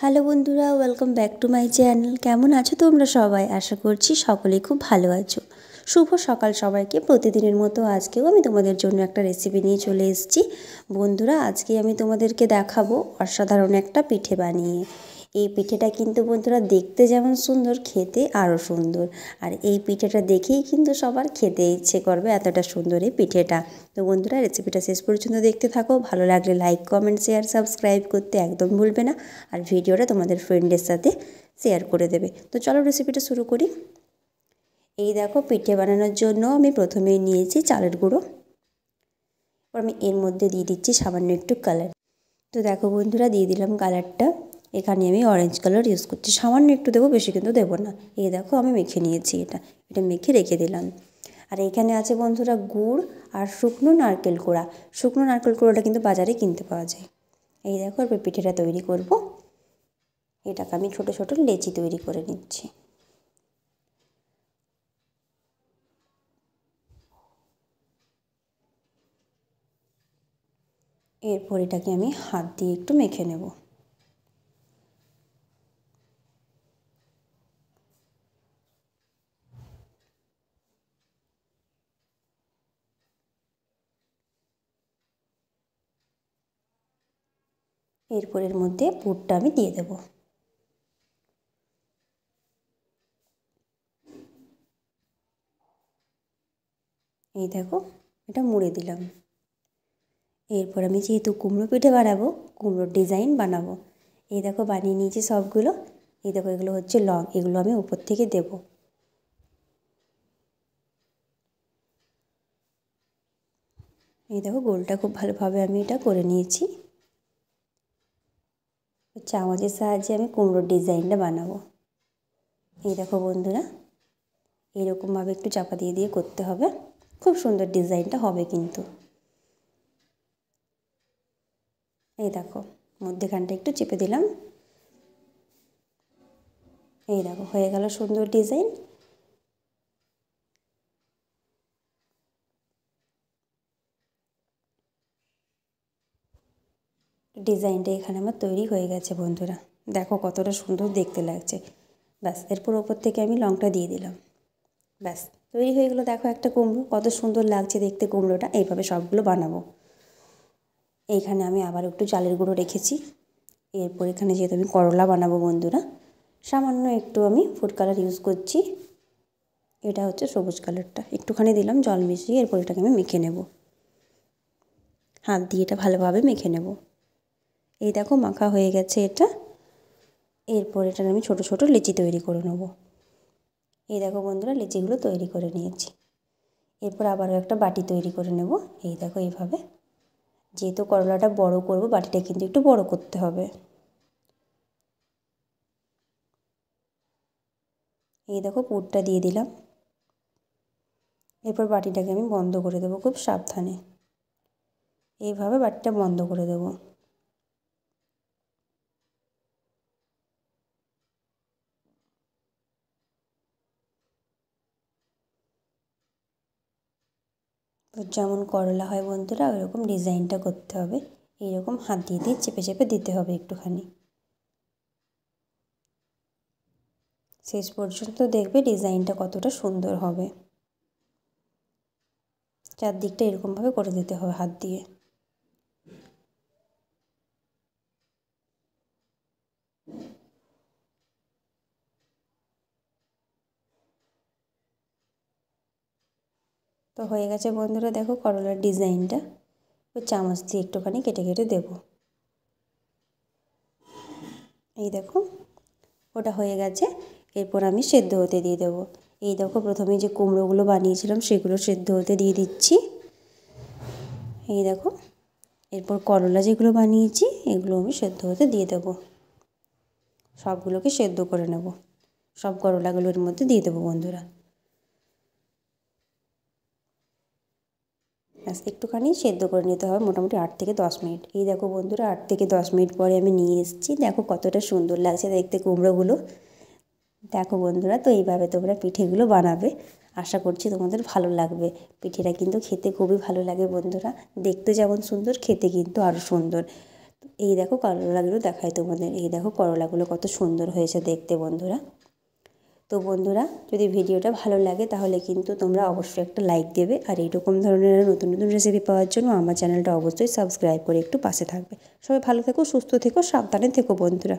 Hello বন্ধুরা, welcome back to my channel. কেমন আছো তোমরা সবাই? আশা করছি সকলেই খুব ভালো আছো। শুভ সকাল সবাইকে। প্রতিদিনের মতো আজকেও আমি তোমাদের জন্য একটা রেসিপি নিয়ে চলে এসেছি। বন্ধুরা, আজকে আমি তোমাদেরকে দেখাবো অসাধারণ একটা পিঠে বানিয়ে। এই পিঠেটা কিন্তু বন্ধুরা দেখতে যেমন সুন্দর, খেতে আরও সুন্দর। আর এই পিঠেটা দেখেই কিন্তু সবার খেতে ইচ্ছে করবে, এতটা সুন্দর এই পিঠেটা। তো বন্ধুরা, রেসিপিটা শেষ পর্যন্ত দেখতে থাকো। ভালো লাগলে লাইক, কমেন্ট, শেয়ার, সাবস্ক্রাইব করতে একদম ভুলবে না। আর ভিডিওটা তোমাদের ফ্রেন্ডের সাথে শেয়ার করে দেবে। তো চলো রেসিপিটা শুরু করি। এই দেখো, পিঠে বানানোর জন্য আমি প্রথমেই নিয়েছি চালের গুঁড়ো। আমি এর মধ্যে দিয়ে দিচ্ছি সামান্য একটু কালার। তো দেখো বন্ধুরা, দিয়ে দিলাম কালারটা। এখানে আমি অরেঞ্জ কালার ইউজ করছি, সামান্য একটু দেবো, বেশি কিন্তু দেবো না। এই দেখো, আমি মেখে নিয়েছি, এটা মেখে রেখে দিলাম। আর এখানে আছে বন্ধুরা গুড় আর শুকনো নারকেল কোড়া। শুকনো নারকেল কোড়াটা কিন্তু বাজারে কিনতে পাওয়া যায়। এই দেখো, এবার পিঠেটা তৈরি করব। এটাকে আমি ছোট ছোট লেচি তৈরি করে নিচ্ছি। এরপর এটাকে আমি হাত দিয়ে একটু মেখে নেব। এরপর এর মধ্যে পুরটা আমি দিয়ে দেব। এই দেখো, এটা মুড়ে দিলাম। এরপর আমি যেহেতু কুমড়ো পিঠে বানাবো, কুমড়োর ডিজাইন বানাবো। এই দেখো, বানিয়ে নিয়েছি সবগুলো। এই দেখো, এগুলো হচ্ছে লং, এগুলো আমি উপর থেকে দেব। এই দেখো, গোলটা খুব ভালোভাবে আমি এটা করে নিয়েছি। চামচের সাহায্যে আমি কুমড়োর ডিজাইনটা বানাবো। এই দেখো বন্ধুরা, এরকমভাবে একটু চাপা দিয়ে দিয়ে করতে হবে। খুব সুন্দর ডিজাইনটা হবে কিন্তু। এই দেখো, মধ্যেখানটা একটু চেপে দিলাম। এই দেখো, হয়ে গেল সুন্দর ডিজাইন। ডিজাইনটা এখানে আমার তৈরি হয়ে গেছে বন্ধুরা। দেখো কতটা সুন্দর দেখতে লাগছে। ব্যাস, এরপর ওপর থেকে আমি লংটা দিয়ে দিলাম। ব্যাস, তৈরি হয়ে গেলো। দেখো, একটা কুমড়ো কত সুন্দর লাগছে দেখতে। কুমড়োটা এইভাবে সবগুলো বানাবো। এইখানে আমি আবার একটু চালের গুঁড়ো রেখেছি। এরপর এখানে যেহেতু আমি করলা বানাবো বন্ধুরা, সামান্য একটু আমি ফুড কালার ইউজ করছি। এটা হচ্ছে সবুজ কালারটা, একটুখানি দিলাম জল মিশিয়ে। এরপর এটাকে আমি মেখে নেব, হাত দিয়ে এটা ভালোভাবে মেখে নেব। এই দেখো, মাখা হয়ে গেছে এটা। এরপর এটা আমি ছোট ছোট লেচি তৈরি করে নেব। এই দেখো বন্ধুরা, লেচিগুলো তৈরি করে নিয়েছি। এরপর আবারও একটা বাটি তৈরি করে নেব। এই দেখো, এইভাবে। যেহেতু করলাটা বড় করব, বাটিটা কিন্তু একটু বড় করতে হবে। এই দেখো, পুরটা দিয়ে দিলাম। এরপর বাটিটাকে আমি বন্ধ করে দেবো খুব সাবধানে। এইভাবে বাটিটা বন্ধ করে দেবো। যেমন করলা হয় বন্ধুরা, ওইরকম ডিজাইনটা করতে হবে। এইরকম হাত দিয়ে দিয়ে চেপে চেপে দিতে হবে একটুখানি। শেষ পর্যন্ত দেখবে ডিজাইনটা কতটা সুন্দর হবে। চারদিকটা এরকমভাবে করে দিতে হবে হাত দিয়ে। তো হয়ে গেছে বন্ধুরা, দেখো করলার ডিজাইনটা। ওই চামচ দিয়ে একটুখানি কেটে কেটে দেব। এই দেখো, ওটা হয়ে গেছে। এরপর আমি সেদ্ধ হতে দিয়ে দেবো। এই দেখো, প্রথমে যে কুমড়োগুলো বানিয়েছিলাম সেগুলো সেদ্ধ হতে দিয়ে দিচ্ছি। এই দেখো, এরপর করলা যেগুলো বানিয়েছি এগুলো আমি সেদ্ধ হতে দিয়ে দেবো। সবগুলোকে সেদ্ধ করে নেব। সব করলাগুলোর মধ্যে দিয়ে দেবো বন্ধুরা। ব্যাস, একটুখানি সেদ্ধ করে নিতে হবে, মোটামুটি 8 থেকে 10 মিনিট। এই দেখো বন্ধুরা, 8 থেকে 10 মিনিট পরে আমি নিয়ে এসেছি। দেখো কতটা সুন্দর লাগছে দেখতে কুমড়োগুলো। দেখো বন্ধুরা, তো এইভাবে তোমরা পিঠেগুলো বানাবে। আশা করছি তোমাদের ভালো লাগবে। পিঠেটা কিন্তু খেতে খুবই ভালো লাগে বন্ধুরা। দেখতে যেমন সুন্দর, খেতে কিন্তু আরও সুন্দর। এই দেখো করলাগুলো দেখাই তোমাদের, এই দেখো করলাগুলো কত সুন্দর হয়েছে দেখতে বন্ধুরা। তো বন্ধুরা, যদি ভিডিওটা ভালো লাগে তাহলে কিন্তু তোমরা অবশ্যই একটা লাইক দেবে, আর এইরকম ধরনের নতুন নতুন রেসিপি পাওয়ার জন্য আমার চ্যানেলটা অবশ্যই সাবস্ক্রাইব করে একটু পাশে থাকবে। সবাই ভালো থেকো, সুস্থ থেকো, সাবধানে থেকো বন্ধুরা।